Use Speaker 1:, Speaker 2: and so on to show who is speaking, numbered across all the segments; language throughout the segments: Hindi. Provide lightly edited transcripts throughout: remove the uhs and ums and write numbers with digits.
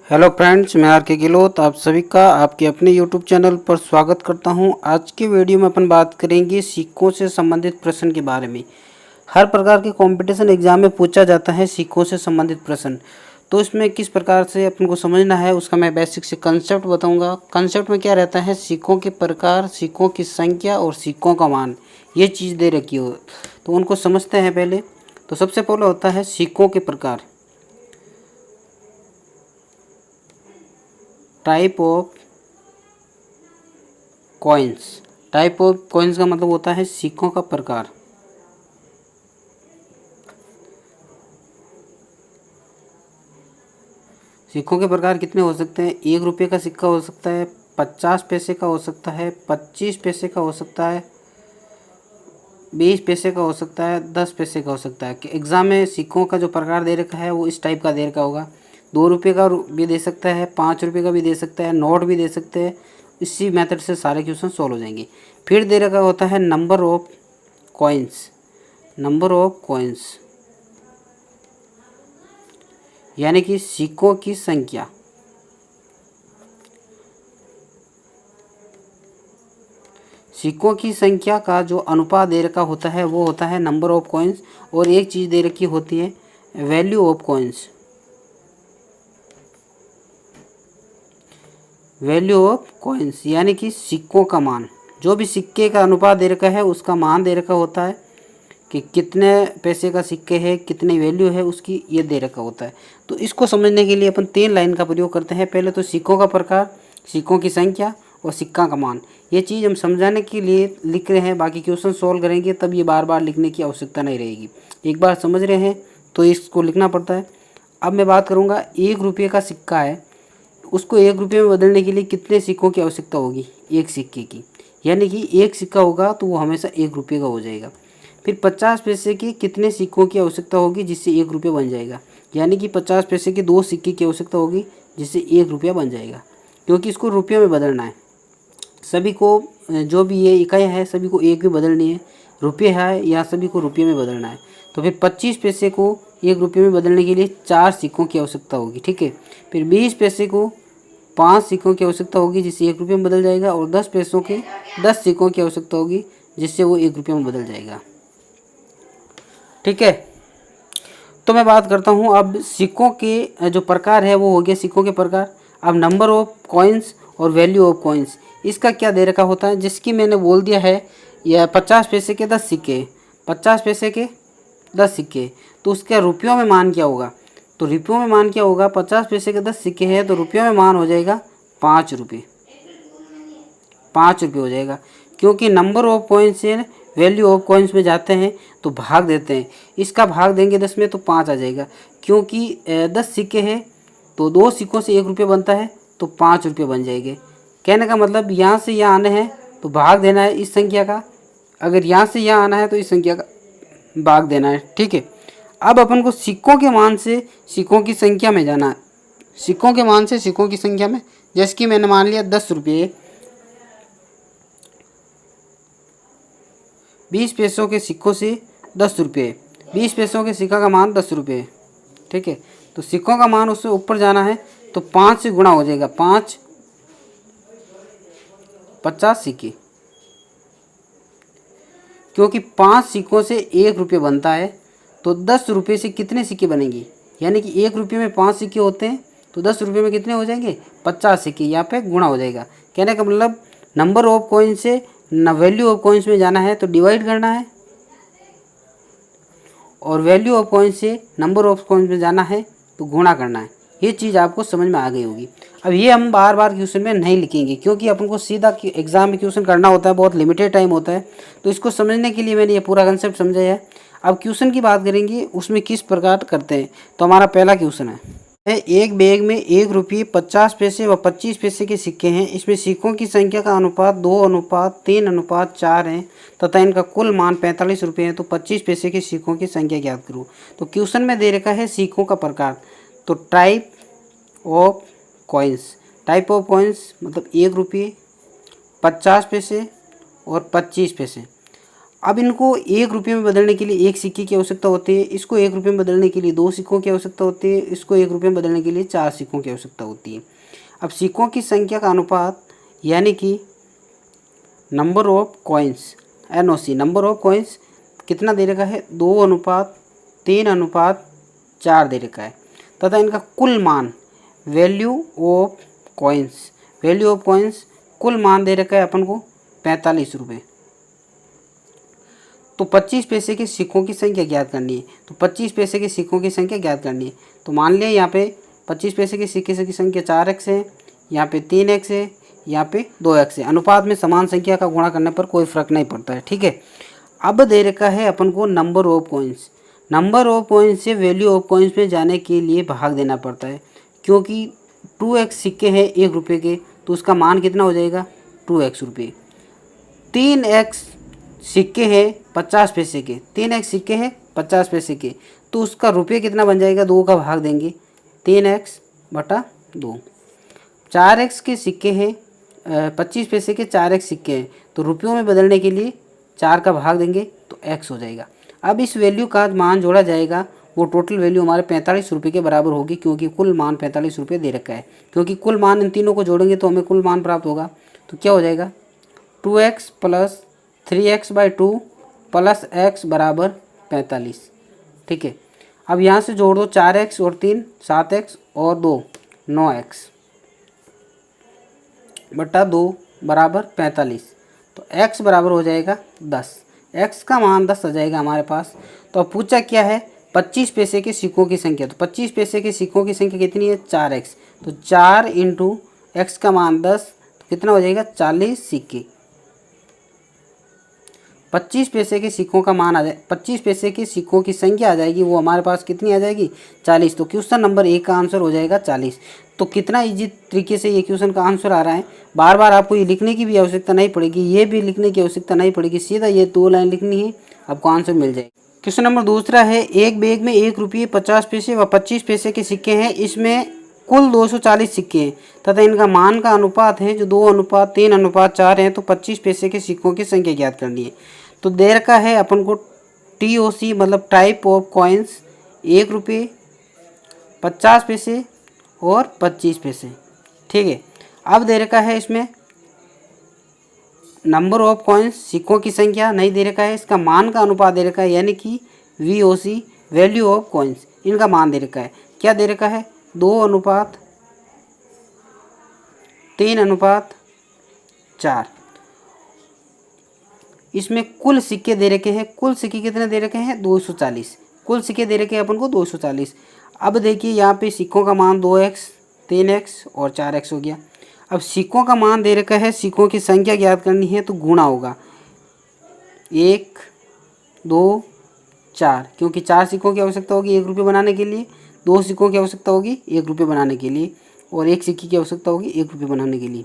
Speaker 1: हेलो फ्रेंड्स, मैं आर के गिलोत आप सभी का आपके अपने यूट्यूब चैनल पर स्वागत करता हूं। आज की वीडियो में अपन बात करेंगे सिक्कों से संबंधित प्रश्न के बारे में। हर प्रकार के कंपटीशन एग्जाम में पूछा जाता है सिक्कों से संबंधित प्रश्न। तो इसमें किस प्रकार से अपन को समझना है उसका मैं बेसिक से कंसेप्ट बताऊंगा। कंसेप्ट में क्या रहता है, सिक्कों के प्रकार, सिक्कों की संख्या और सिक्कों का मान, ये चीज़ दे रखी हो तो उनको समझते हैं पहले। तो सबसे पहले होता है सिक्कों के प्रकार। Type of coins. Type of coins का मतलब होता है सिक्कों का प्रकार। सिक्कों के प्रकार कितने हो सकते हैं? 1 रुपये का सिक्का हो सकता है, 50 पैसे का हो सकता है, 25 पैसे का हो सकता है, 20 पैसे का हो सकता है, 10 पैसे का हो सकता है। कि एग्ज़ाम में सिक्कों का जो प्रकार दे रखा है वो इस टाइप का दे रखा होगा। 2 रुपये का भी दे सकता है, 5 रुपये का भी दे सकता है, नोट भी दे सकते हैं। इसी मेथड से सारे क्वेश्चन सॉल्व हो जाएंगे। फिर दे रखा होता है number of coins. Number of coins यानी कि सिक्कों की संख्या। सिक्कों की संख्या का जो अनुपात दे रखा होता है वो होता है नंबर ऑफ कॉइन्स। और एक चीज़ दे रखी होती है value of coins. Value of coins यानी कि सिक्कों का मान। जो भी सिक्के का अनुपात दे रखा है उसका मान दे रखा होता है कि कितने पैसे का सिक्के है, कितनी वैल्यू है उसकी, ये दे रखा होता है। तो इसको समझने के लिए अपन 3 लाइन का प्रयोग करते हैं। पहले तो सिक्कों का प्रकार, सिक्कों की संख्या और सिक्का का मान। ये चीज़ हम समझाने के लिए लिख रहे हैं, बाकी क्वेश्चन सॉल्व करेंगे तब ये बार बार लिखने की आवश्यकता नहीं रहेगी। एक बार समझ रहे हैं तो इसको लिखना पड़ता है। अब मैं बात करूँगा, 1 रुपये का सिक्का है, उसको 1 रुपये में बदलने के लिए कितने सिक्कों की आवश्यकता होगी? 1 सिक्के की। यानी कि 1 सिक्का होगा तो वो हमेशा 1 रुपये का हो जाएगा। फिर 50 पैसे के कितने सिक्कों की आवश्यकता होगी जिससे 1 रुपया बन जाएगा? यानी कि 50 पैसे के 2 सिक्के की आवश्यकता होगी जिससे 1 रुपया बन जाएगा, क्योंकि इसको रुपये में बदलना है। सभी को जो भी ये इकाइयाँ है सभी को एक में बदलनी है, रुपये है या सभी को रुपये में बदलना है। तो फिर 25 पैसे को 1 रुपये में बदलने के लिए 4 सिक्कों की आवश्यकता होगी, ठीक है। फिर 20 पैसे को 5 सिक्कों की आवश्यकता होगी जिससे 1 रुपये में बदल जाएगा। और 10 पैसों के 10 सिक्कों की आवश्यकता होगी जिससे वो 1 रुपये में बदल जाएगा, ठीक है। तो मैं बात करता हूँ अब सिक्कों के जो प्रकार है वो हो गया सिक्कों के प्रकार। अब नंबर ऑफ कॉइन्स और वैल्यू ऑफ कॉइन्स, इसका क्या दे रखा होता है? जिसकी मैंने बोल दिया है या 50 पैसे के 10 सिक्के, 50 पैसे के 10 सिक्के, तो उसका रुपयों में मान क्या होगा? तो रुपयों में मान क्या होगा? 50 पैसे के 10 सिक्के हैं तो रुपयों में मान हो जाएगा 5 रुपये। 5 रुपये हो जाएगा, क्योंकि नंबर ऑफ कॉइन्स से वैल्यू ऑफ कॉइन्स में जाते हैं तो भाग देते हैं। इसका भाग देंगे 10 में तो 5 आ जाएगा, क्योंकि 10 सिक्के हैं तो 2 सिक्कों से 1 रुपये बनता है तो 5 रुपये बन जाएंगे। कहने का मतलब यहाँ से यहाँ आने हैं तो भाग देना है इस संख्या का, अगर यहाँ से यहाँ आना है तो इस संख्या का भाग देना है, ठीक है। अब अपन को सिक्कों के मान से सिक्कों की संख्या में जाना है। सिक्कों के मान से सिक्कों की संख्या में, जैसे कि मैंने मान लिया 10 रुपये, 20 पैसों के सिक्कों से 10 रुपये, 20 पैसों के सिक्का का मान 10 रुपये, ठीक है। तो सिक्कों का मान उससे ऊपर जाना है तो 5 से गुणा हो जाएगा। 5 50 सिक्के, क्योंकि 5 सिक्कों से 1 रुपये बनता है तो 10 रुपये से कितने सिक्के बनेंगे? यानी कि 1 रुपये में 5 सिक्के होते हैं तो 10 रुपये में कितने हो जाएंगे? 50 सिक्के। यहाँ पे गुणा हो जाएगा। कहने का मतलब नंबर ऑफ कॉइन से न वैल्यू ऑफ कॉइन्स में जाना है तो डिवाइड करना है, और वैल्यू ऑफ कॉइन से नंबर ऑफ कॉइन्स में जाना है तो गुणा करना है। ये चीज़ आपको समझ में आ गई होगी। अब ये हम बार बार क्वेश्चन में नहीं लिखेंगे, क्योंकि अपन को सीधा एग्जाम में क्वेश्चन करना होता है, बहुत लिमिटेड टाइम होता है। तो इसको समझने के लिए मैंने ये पूरा कंसेप्ट समझाया है। अब क्वेश्चन की बात करेंगे उसमें किस प्रकार करते हैं। तो हमारा पहला क्वेश्चन है, एक बैग में 1 रुपये, 50 पैसे व 25 पैसे के सिक्के हैं। इसमें सिक्कों की संख्या का अनुपात 2:3:4 है तथा इनका कुल मान 45 रुपये है। तो 25 पैसे के सिक्कों की संख्या ज्ञात करो। तो क्वेश्चन में दे रखा है सिक्कों का प्रकार। तो type of coins, type of coins मतलब 1 रुपये, 50 पैसे और 25 पैसे। अब इनको 1 रुपये में बदलने के लिए 1 सिक्के की आवश्यकता होती है, इसको 1 रुपये में बदलने के लिए 2 सिक्कों की आवश्यकता होती है, इसको 1 रुपये में बदलने के लिए 4 सिक्कों की आवश्यकता होती है। अब सिक्कों की संख्या का अनुपात यानी कि number of coins NOC, number of coins कितना दे रखा है, 2:3:4 दे रखा है, तथा इनका कुल मान वैल्यू ऑफ कॉइन्स कुल मान दे रखा है अपन को 45 रुपये। तो 25 पैसे के सिक्कों की संख्या ज्ञात करनी है, तो 25 पैसे के सिक्कों की संख्या ज्ञात करनी है। तो मान लिया यहाँ पे 25 पैसे के सिक्के की संख्या 4x है, यहाँ पे 3x है, यहाँ पे 2x है। अनुपात में समान संख्या का गुणा करने पर कोई फर्क नहीं पड़ता है, ठीक है। अब दे रखा है अपन को number of coins. Number of coins से वैल्यू ऑफ कॉइन्स में जाने के लिए भाग देना पड़ता है, क्योंकि 2x सिक्के हैं 1 रुपये के, तो उसका मान कितना हो जाएगा, 2x रुपये। 3x सिक्के हैं 50 पैसे के, 3x सिक्के हैं 50 पैसे के, तो उसका रुपये कितना बन जाएगा, 2 का भाग देंगे, 3x/2। 4x के सिक्के हैं 25 पैसे के, 4x सिक्के हैं, तो रुपयों में बदलने के लिए 4 का भाग देंगे तो x हो जाएगा। अब इस वैल्यू का मान जोड़ा जाएगा, वो टोटल वैल्यू हमारे 45 रुपये के बराबर होगी, क्योंकि कुल मान 45 रुपये दे रखा है। क्योंकि कुल मान इन तीनों को जोड़ेंगे तो हमें कुल मान प्राप्त होगा। तो क्या हो जाएगा, 2x + 3x/2 + x = 45, ठीक है। अब यहाँ से जोड़ दो, 4x और 3 7x और 2 9x/2 = 45, तो x बराबर हो जाएगा 10। x का मान 10 आ जाएगा हमारे पास। तो अब पूछा क्या है, 25 पैसे के सिक्कों की संख्या। तो 25 पैसे के सिक्कों की संख्या कितनी है, 4x, तो 4 × x का मान 10, तो कितना हो जाएगा, 40 सिक्के। 25 पैसे के सिक्कों का मान आ जाए, 25 पैसे के सिक्कों की संख्या आ जाएगी, वो हमारे पास कितनी आ जाएगी, 40। तो क्वेश्चन नंबर 1 का आंसर हो जाएगा 40। तो कितना इजी तरीके से ये क्वेश्चन का आंसर आ रहा है। बार बार आपको ये लिखने की भी आवश्यकता नहीं पड़ेगी, ये भी लिखने की आवश्यकता नहीं पड़ेगी, सीधा ये 2 लाइन लिखनी है, आपको आंसर मिल जाएगा। क्वेश्चन नंबर दूसरा है, एक बैग में 1 रुपये 50 पैसे व 25 पैसे के सिक्के हैं, इसमें कुल 240 सिक्के हैं तथा इनका मान का अनुपात है जो 2:3:4 है। तो 25 पैसे के सिक्कों की संख्या ज्ञात करनी है। तो दे रखा है अपन को TOC मतलब टाइप ऑफ कॉइन्स, 1 रुपये 50 पैसे और 25 पैसे, ठीक है। अब दे रखा है इसमें नंबर ऑफ कॉइन्स, सिक्कों की संख्या नहीं दे रखा है, इसका मान का अनुपात दे रखा है, यानी कि VOC वैल्यू ऑफ कॉइन्स, इनका मान दे रखा है। क्या दे रखा है, 2:3:4। इसमें कुल सिक्के दे रखे हैं, कुल सिक्के कितने दे रखे हैं, 240। कुल सिक्के दे रखे हैं अपन को 240। अब देखिए यहाँ पे सिक्कों का मान 2x 3x और 4x हो गया। अब सिक्कों का मान दे रखा है, सिक्कों की संख्या ज्ञात करनी है, तो गुणा होगा 1 2 4, क्योंकि 4 सिक्कों की आवश्यकता होगी 1 रुपये बनाने के लिए, 2 सिक्कों की आवश्यकता होगी 1 रुपये बनाने के लिए, और 1 सिक्के की आवश्यकता होगी 1 रुपये बनाने के लिए।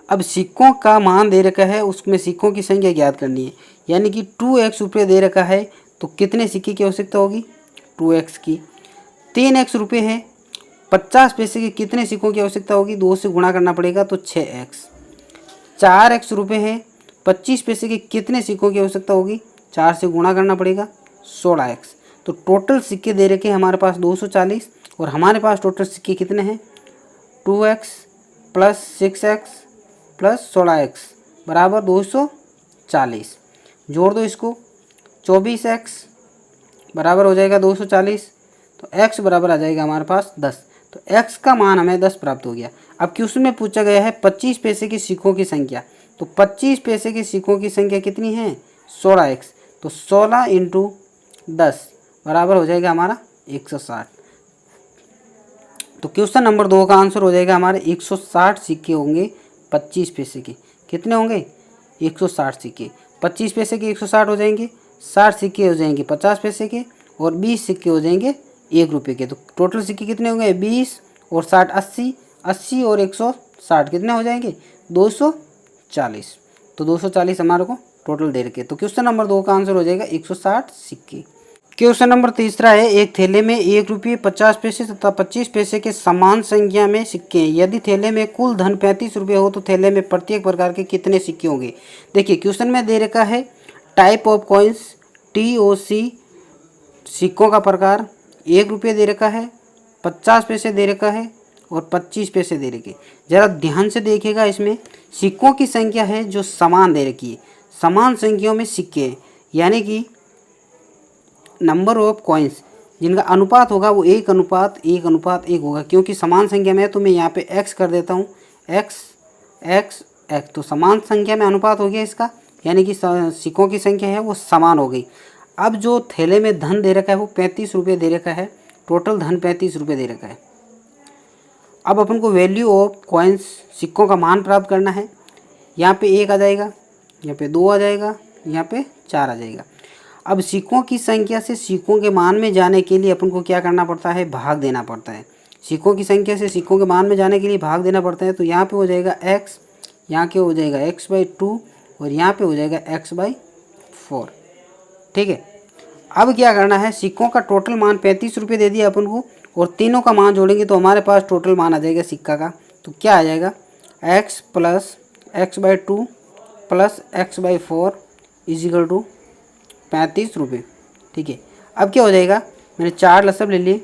Speaker 1: अब सिक्कों का मान दे रखा है, उसमें सिक्कों की संख्या ज्ञात करनी है, यानी कि 2x रुपये दे रखा है, तो कितने सिक्के की आवश्यकता होगी, 2x की। 3x रुपये है, 50 पैसे के कितने सिक्कों की आवश्यकता होगी, 2 से गुणा करना पड़ेगा, तो 6x। 4x रुपये है, 25 पैसे के कितने सिक्कों की आवश्यकता होगी, 4 से गुणा करना पड़ेगा, 16x। तो टोटल सिक्के दे रखे हैं हमारे पास 240, और हमारे पास टोटल सिक्के कितने हैं, 2x + 6x + 16x = 240। जोड़ दो इसको, 24x बराबर हो जाएगा 240, तो x बराबर आ जाएगा हमारे पास 10। तो x का मान हमें 10 प्राप्त हो गया। अब क्वेश्चन में पूछा गया है 25 पैसे के सिक्कों की संख्या। तो 25 पैसे के सिक्कों की संख्या कितनी है, 16x। तो 16 × 10 बराबर हो जाएगा हमारा 160। तो क्वेश्चन नंबर 2 का आंसर हो जाएगा हमारे 160 सिक्के होंगे 25 पैसे के। कितने होंगे, 160 सिक्के। 25 पैसे के 160 हो जाएंगे, 60 सिक्के हो जाएंगे 50 पैसे के, और 20 सिक्के हो जाएंगे 1 रुपये के। तो टोटल सिक्के कितने होंगे, 20 और 60 80, 80 और 160 कितने हो जाएंगे, 240। तो 240 हमारे को टोटल दे रखे। तो क्वेश्चन नंबर 2 का आंसर हो जाएगा 160 सिक्के। क्वेश्चन नंबर तीसरा है, एक थैले में 1 रुपये 50 पैसे तथा 25 पैसे के समान संख्या में सिक्के हैं। यदि थैले में कुल धन 35 रुपये हो तो थैले में प्रत्येक प्रकार के कितने सिक्के होंगे। देखिए क्वेश्चन में दे रखा है टाइप ऑफ कॉइन्स, TOC, सिक्कों का प्रकार, 1 रुपये दे रखा है, 50 पैसे दे रखा है और 25 पैसे दे रखे। ज़रा ध्यान से देखिएगा, इसमें सिक्कों की संख्या है जो समान दे रखी है, समान संख्याओं में सिक्के हैं, यानी कि नंबर ऑफ कॉइन्स जिनका अनुपात होगा वो 1:1:1 होगा, क्योंकि समान संख्या में है तो मैं यहाँ पे x कर देता हूँ, x x x, तो समान संख्या में अनुपात हो गया इसका, यानी कि सिक्कों की संख्या है वो समान हो गई। अब जो थैले में धन दे रखा है वो 35 रुपये दे रखा है, टोटल धन 35 रुपये दे रखा है। अब अपन को वैल्यू ऑफ कॉइन्स, सिक्कों का मान प्राप्त करना है। यहाँ पे 1 आ जाएगा, यहाँ पे 2 आ जाएगा, यहाँ पे 4 आ जाएगा। अब सिक्कों की संख्या से सिक्कों के मान में जाने के लिए अपन को क्या करना पड़ता है, भाग देना पड़ता है। सिक्कों की संख्या से सिक्कों के मान में जाने के लिए भाग देना पड़ता है। तो यहाँ पे हो जाएगा x, यहाँ के हो जाएगा x/2 और यहाँ पे हो जाएगा x/4। ठीक है, अब क्या करना है, सिक्कों का टोटल मान 35 रुपये दे दिया अपन को और तीनों का मान जोड़ेंगे तो हमारे पास टोटल मान आ जाएगा सिक्का का। तो क्या आ जाएगा, x + x/2 + x/4 = 35 रुपये। ठीक है, अब क्या हो जाएगा, मैंने 4 लसब ले लिए,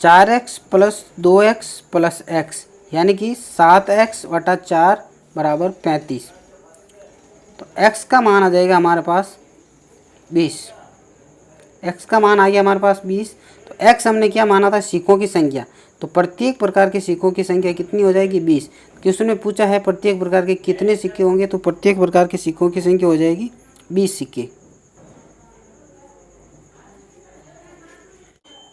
Speaker 1: 4x + 2x + x यानी कि 7x/4 = 35। तो x का मान आ जाएगा हमारे पास 20, x का मान आ गया हमारे पास 20। तो x हमने क्या माना था, सिक्कों की संख्या, तो प्रत्येक प्रकार के सिक्कों की संख्या कितनी हो जाएगी, 20। क्वेश्चन में पूछा है प्रत्येक प्रकार के कितने सिक्के होंगे, तो प्रत्येक प्रकार के सिक्कों की संख्या हो जाएगी 20 सिक्के।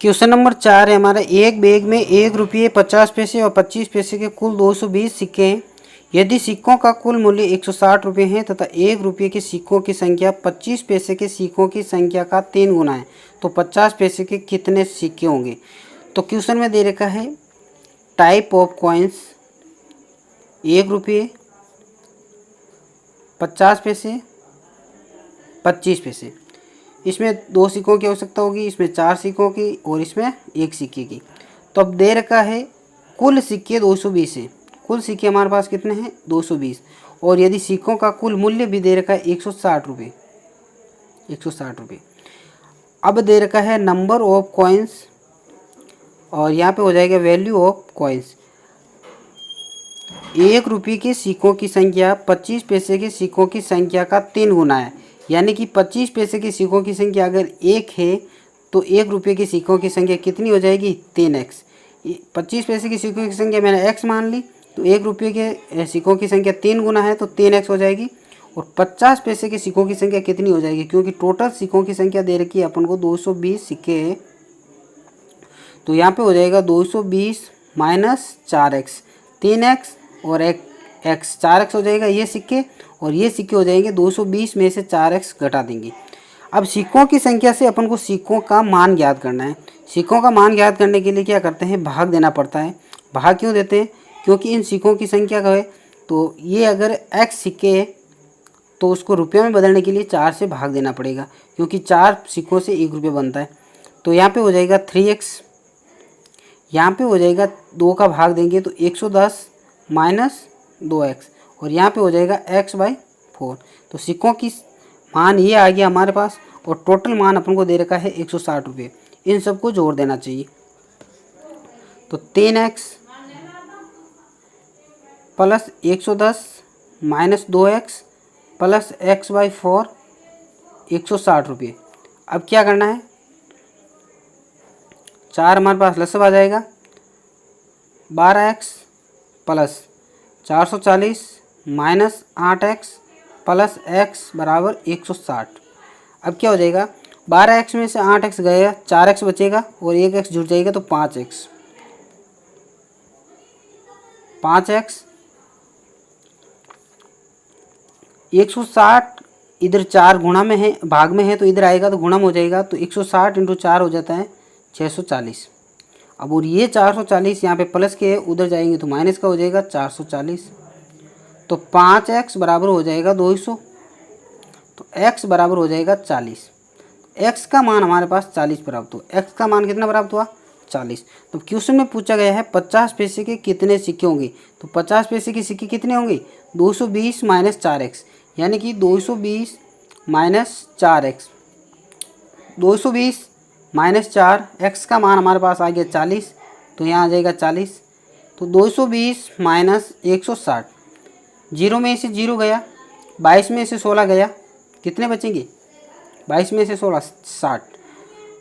Speaker 1: क्वेश्चन नंबर 4 है हमारा, एक बैग में 1 रुपये 50 पैसे और 25 पैसे के कुल 220 सिक्के हैं। यदि सिक्कों का कुल मूल्य 160 रुपये है तथा 1 रुपये के सिक्कों की संख्या 25 पैसे के सिक्कों की संख्या का 3 गुना है, तो 50 पैसे के कितने सिक्के होंगे। तो क्वेश्चन में दे रखा है टाइप ऑफ कॉइन्स, 1 रुपये 50 पैसे 25 पैसे, इसमें 2 सिक्कों की आवश्यकता होगी, इसमें 4 सिक्कों की और इसमें 1 सिक्के की। तो अब दे रखा है कुल सिक्के 220 है, कुल सिक्के हमारे पास कितने हैं, 220। और यदि सिक्कों का कुल मूल्य भी दे रखा है 160 रुपये, 160 रुपये। अब दे रखा है नंबर ऑफ कॉइन्स और यहाँ पे हो जाएगा वैल्यू ऑफ कॉइन्स। 1 रुपये के सिक्कों की संख्या 25 पैसे के सिक्कों की संख्या का 3 गुना है, यानी कि 25 पैसे के सिक्कों की संख्या अगर 1 है तो 1 रुपये के सिक्कों की संख्या कितनी हो जाएगी, 3x। 25 पैसे की सिक्कों की संख्या मैंने x मान ली, तो 1 रुपये के सिक्कों की संख्या 3 गुना है तो 3x हो जाएगी। और 50 पैसे के सिक्कों की संख्या कितनी हो जाएगी, क्योंकि टोटल सिक्कों की संख्या दे रखी है अपन को 220 सिक्के है, तो यहाँ पे हो जाएगा 220 - 4x, 3x और x, 4x हो जाएगा ये सिक्के, और ये सिक्के हो जाएंगे 220 में से 4x घटा देंगे। अब सिक्कों की संख्या से अपन को सिक्कों का मान ज्ञात करना है। सिक्कों का मान ज्ञात करने के लिए क्या करते हैं, भाग देना पड़ता है। भाग क्यों देते हैं, क्योंकि इन सिक्कों की संख्या का है, तो ये अगर x सिक्के है तो उसको रुपये में बदलने के लिए 4 से भाग देना पड़ेगा, क्योंकि 4 सिक्कों से 1 रुपये बनता है। तो यहाँ पे हो जाएगा 3x, यहाँ पे हो जाएगा 2 का भाग देंगे तो 110 - 2x, और यहाँ पे हो जाएगा x/4। तो सिक्कों की मान ये आ गया हमारे पास, और टोटल मान अपन को दे रखा है 160 रुपये। इन सबको जोड़ देना चाहिए, तो 3x + 110 - 2x + x/4 160 रुपये। अब क्या करना है, 4 हमारे पास लसब आ जाएगा, 12x + 440 - 8x + x = 160। अब क्या हो जाएगा, 12x में से 8x गएगा, 4x बचेगा और 1x जुड़ जाएगा तो 5x, 5x 160 इधर 4 गुणा में है, भाग में है, तो इधर आएगा तो गुणा में हो जाएगा, तो 160 × 4 हो जाता है 640। अब और ये 440 यहाँ पे प्लस के है, उधर जाएंगे तो माइनस का हो जाएगा 440। तो 5x बराबर हो जाएगा 200, तो x बराबर हो जाएगा 40। x का मान हमारे पास 40 प्राप्त हुआ। x का मान कितना प्राप्त हुआ? 40। तो क्वेश्चन में पूछा गया है 50 पैसे के कितने सिक्के होंगे। तो 50 पैसे के सिक्के कितने होंगे? 220 माइनस 4x, यानी कि 220 माइनस 4x, 220 माइनस 4, x का मान हमारे पास आ गया 40, तो यहाँ आ जाएगा 40। तो 220 माइनस 160, 0 में से 0 गया, 22 में से 16 गया, कितने बचेंगे? 22 में से 16 60।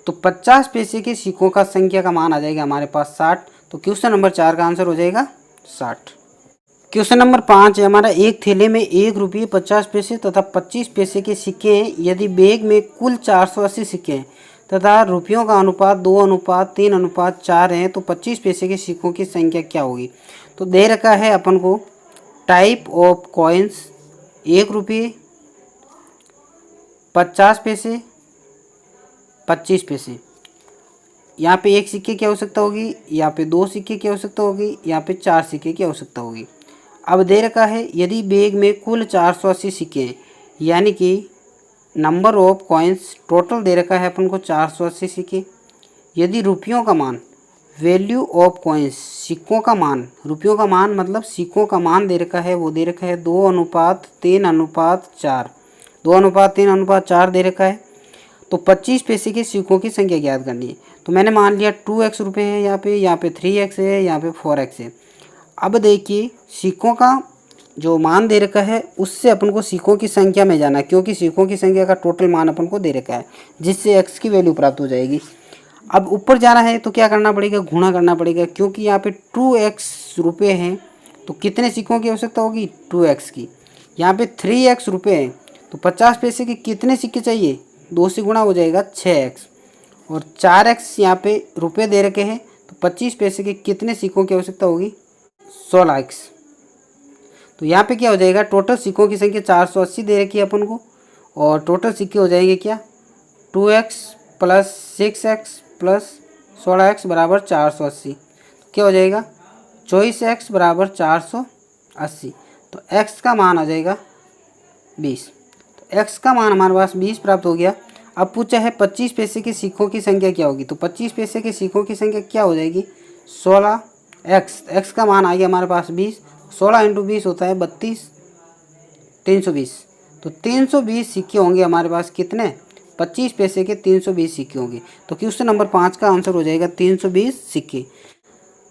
Speaker 1: तो 50 पैसे के सिक्कों का संख्या का मान आ जाएगा हमारे पास 60। तो क्वेश्चन नंबर 4 का आंसर हो जाएगा 60। क्वेश्चन नंबर 5 है हमारा, एक थैले में 1 रुपये 50 पैसे तथा 25 पैसे के सिक्के हैं। यदि बैग में कुल 480 सिक्के हैं तथा रुपयों का अनुपात 2:3:4 है, तो 25 पैसे के सिक्कों की संख्या क्या होगी? तो दे रखा है अपन को टाइप ऑफ कॉइन्स, 1 रुपये, 50 पैसे, 25 पैसे। यहाँ पे एक सिक्के की आवश्यकता होगी, यहाँ पे 2 सिक्के की आवश्यकता होगी, यहाँ पे 4 सिक्के की आवश्यकता होगी। अब दे रखा है यदि बैग में कुल 480 सिक्के हैं, यानी कि नंबर ऑफ कॉइन्स टोटल दे रखा है अपन को 480 सिक्के। यदि रुपयों का मान, वैल्यू ऑफ कॉइन्स, सिक्कों का मान, रुपयों का मान मतलब सिक्कों का मान दे रखा है, वो दे रखा है 2:3:4, 2:3:4 दे रखा है। तो 25 पैसे के सिक्कों की संख्या ज्ञात करनी है। तो मैंने मान लिया 2x रुपये है, यहाँ पे 3x है, यहाँ पे 4x है। अब देखिए सिक्कों का जो मान दे रखा है उससे अपन को सिक्कों की संख्या में जाना है, क्योंकि सिक्कों की संख्या का टोटल मान अपन को दे रखा है, जिससे x की वैल्यू प्राप्त हो जाएगी। अब ऊपर जाना है तो क्या करना पड़ेगा? गुणा करना पड़ेगा, क्योंकि यहाँ पे 2x रुपये हैं तो कितने सिक्कों की आवश्यकता होगी? 2x की। यहाँ पे 3x रुपये हैं तो 50 पैसे के कितने सिक्के चाहिए? 2 से गुणा हो जाएगा 6x, और 4x यहाँ पे रुपये दे रखे हैं तो 25 पैसे के कितने सिक्कों की आवश्यकता होगी? 16x। तो यहाँ पे क्या हो जाएगा? टोटल सिक्कों की संख्या 480 दे रखी है अपन को, और टोटल सिक्के हो जाएंगे क्या? 2x plus 6x plus 16x बराबर 480। क्या हो जाएगा? 24x बराबर 480। तो x का मान आ जाएगा 20। तो x का मान हमारे पास 20 प्राप्त हो गया। अब पूछा है 25 पैसे के सिक्कों की संख्या क्या होगी? तो 25 पैसे के सिक्कों की संख्या क्या हो जाएगी? 16x, x का मान आ गया हमारे पास 20, 16 × 20 होता है 32, 320। तो 320 सिक्के होंगे हमारे पास, कितने? 25 पैसे के 320 सिक्के होंगे। तो क्वेश्चन नंबर 5 का आंसर हो जाएगा 320 सिक्के।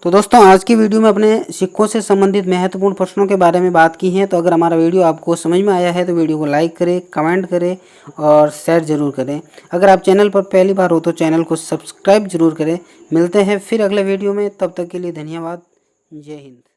Speaker 1: तो दोस्तों आज की वीडियो में अपने सिक्कों से संबंधित महत्वपूर्ण प्रश्नों के बारे में बात की है। तो अगर हमारा वीडियो आपको समझ में आया है तो वीडियो को लाइक करें, कमेंट करें और शेयर ज़रूर करें। अगर आप चैनल पर पहली बार हो तो चैनल को सब्सक्राइब जरूर करें। मिलते हैं फिर अगले वीडियो में, तब तक के लिए धन्यवाद। जय हिंद।